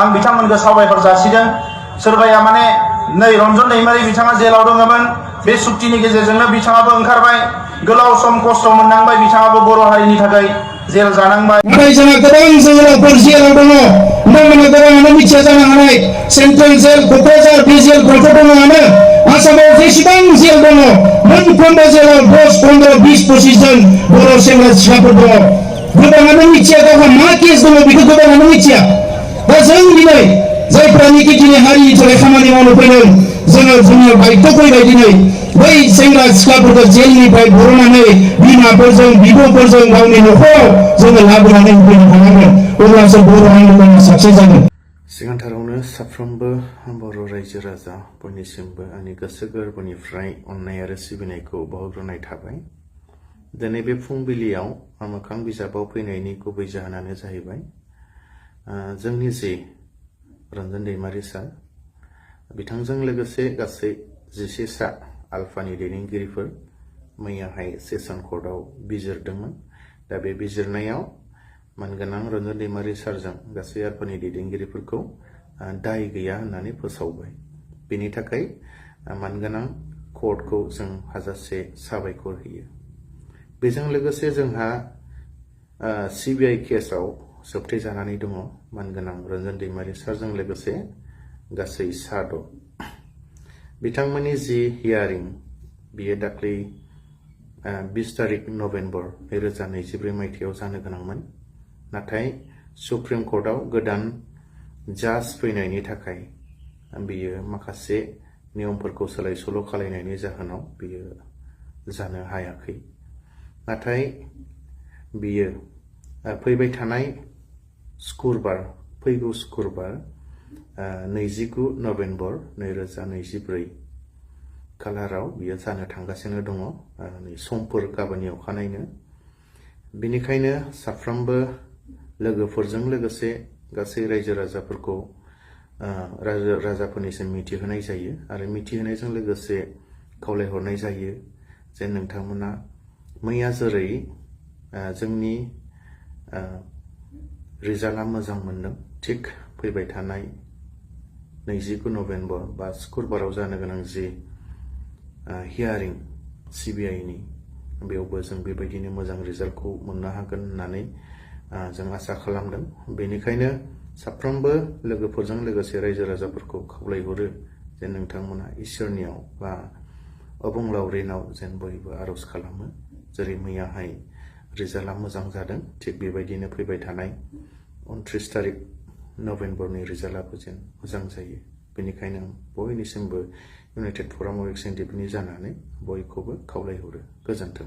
आं बिथांमोनखौ साबायखर जासिदों। सोरबाया माने नै रन्जन दैमारि बिथाङा जेलाव दङमोन, बे सुक्तिनि गेजेरजोंनो बिथाङाबो ओंखारबाय, गोलाव सम खस्थ' मोननांबाय, बिथाङाबो बर' हारिनि थाखाय जेल जानांबाय। नाथाय जोंहा गोबां जोहोलावफोर जेलाव दङ, नोंथांमोना गोबाङानो मिथिया जानो हानाय। सेन्ट्रेल जेल क'क्राझार बे जेलफोरावथ' दङआनो। आसामाव जेसेबां जेल दङ मोनफ्रोमबो जेलाव 10, 15, 20, 25 जन बर' सेंग्रा सिख्लाफोर दङ। गोबाङानो मिथिया गावहा मा केस दङ, बेखौ गोबाङानो मिथिया। दा जों दिनै जायफ्रानिकि दिनै हारिनि थाखाय खामानि मावनो फैदों, जोङो जोंनियाव दायित्व फैबाय। दिनै बै सेंग्रा सिख्लाफोरखौ जेलनिफ्राय बरननानै बिमाफोरजों बिब'फोरजों गावनि न'खराव जोङो लाबोनानै होफैनो हानांगोन, अब्लासो बर' आन्दलना साक्सेस जागोन। सिगांथारावनो साफ्रोमबो बर' रायजो राजा बयनिसिमबो आंनि गोसो गोरबोनिफ्राय अननाय आरो सिबिनायखौ बावहरग्रोनाय थाबाय। दिनै बे फुंबिलियाव मोखां बिजाबाव फैनायनि गुबै जाहोनानो जाहैबाय जोंनि जे रन्जन दैमारि सार, बिथांजों लोगोसे गासै 11 सा आल्फानि दैदेनगिरिफोर मैयाहाय सेसन कर्टआव बिजिरदोंमोन। दा बे बिजिरनायाव मानगोनां रन्जन दैमारि सारजों गासै आल्फानि दैदेनगिरिफोरखौ दाय गैया होननानै फोसावबाय। बेनि थाखाय मानगोनां कर्टखौ जों हाजासे साबायखर होयो। बेजों लोगोसे जोंहा सिबिआइ केसआव जोबथेजानानै दङ मानगोनां रन्जन दैमारि सारजों लोगोसे गासै 7 बिथांमोननि जि हियारिं, बियो दाख्लै 20 तारिख नभेम्बर 2024 मायथाइयाव जानो गोनांमोन। नाथाय सुप्रिम कर्टआव गोदान जाज फैनायनि थाखाय बियो माखासे नियमफोरखौ सोलाय सोल' खालामनायनि जाहोनाव बियो जानो हायाखै। नाथाय बियो फैबाय थानाय फैगौ शुक्रबार 29 नभेम्बर 2024 खालाराव बियो जानो थांगासिनो दङ। समफोर गाबोननि अखानायैनो। बेनिखायनो साफ्रोमबो लोगोफोरजों लोगोसे गासै रायजो राजाफोरखौ राजाफोरनिसिम मिथिहोनाय जायो आरो मिथिहोनायजों लोगोसे खावलायहरनाय जायो जे नोंथांमोना मैया जेरै जोंनि रिजाल्टआ मोजां मोनदों, थिग फैबाय थानाय 29 नभेम्बर बा शुक्रबाराव जानो गोनां जि हियारिं सिबिआइनि, बेयावबो जों बेबायदिनो मोजां रिजाल्टखौ मोननो हागोन होननानै जों आसा खालामदों। बेनिखायनो साफ्रोमबो लोगोफोरजों लोगोसे रायजो राजाफोरखौ खावलायहरो जे नोंथांमोना इसोरनियाव बा अबंलावरिनाव जेन बयबो आर'ज खालामो। जेरै मैयाहाय रिजाल्टआ मोजां जादों, थिग बेबायदिनो फैबाय थानाय 29 तारिख नभेम्बरनि रिजाल्टआबो जेन मोजां जायो। बेनिखायनो आं बयनिसिमबो इउनाइटेड फराम अफ एक्सचेन्ज जानानै बयखौबो खावलायहरो। गोजोन्थों।